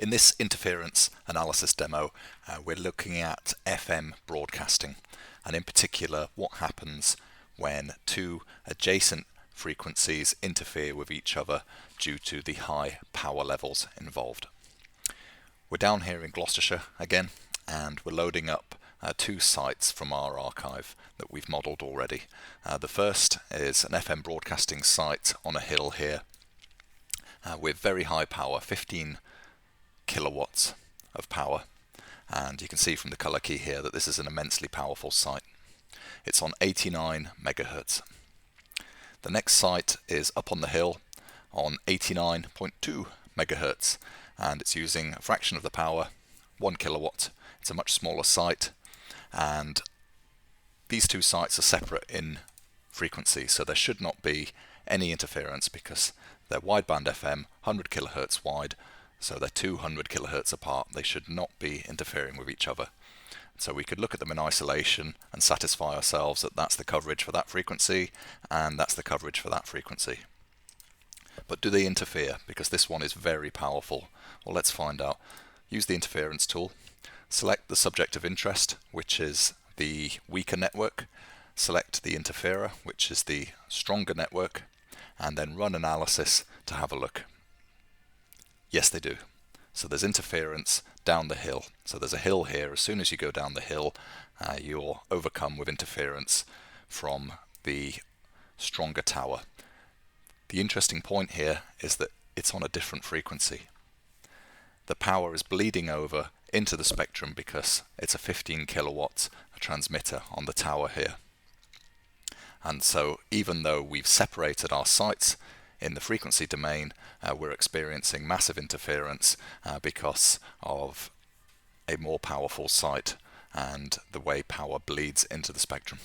In this interference analysis demo, we're looking at FM broadcasting, and in particular what happens when two adjacent frequencies interfere with each other due to the high power levels involved. We're down here in Gloucestershire again, and we're loading up two sites from our archive that we've modelled already. The first is an FM broadcasting site on a hill here with very high power, 15 kilowatts of power, and you can see from the colour key here that this is an immensely powerful site. It's on 89 megahertz. The next site is up on the hill on 89.2 megahertz, and it's using a fraction of the power, 1 kilowatt. It's a much smaller site, and these two sites are separate in frequency, so there should not be any interference because they're wideband FM, 100 kilohertz wide, so they're 200 kilohertz apart. They should not be interfering with each other. So we could look at them in isolation and satisfy ourselves that that's the coverage for that frequency and that's the coverage for that frequency. But do they interfere? Because this one is very powerful. Well, let's find out. Use the interference tool. Select the subject of interest, which is the weaker network. Select the interferer, which is the stronger network, and then run analysis to have a look. Yes, they do. So there's interference down the hill. So there's a hill here. As soon as you go down the hill, you're overcome with interference from the stronger tower. The interesting point here is that it's on a different frequency. The power is bleeding over into the spectrum because it's a 15 kilowatt transmitter on the tower here. And so even though we've separated our sites in the frequency domain, we're experiencing massive interference because of a more powerful site and the way power bleeds into the spectrum.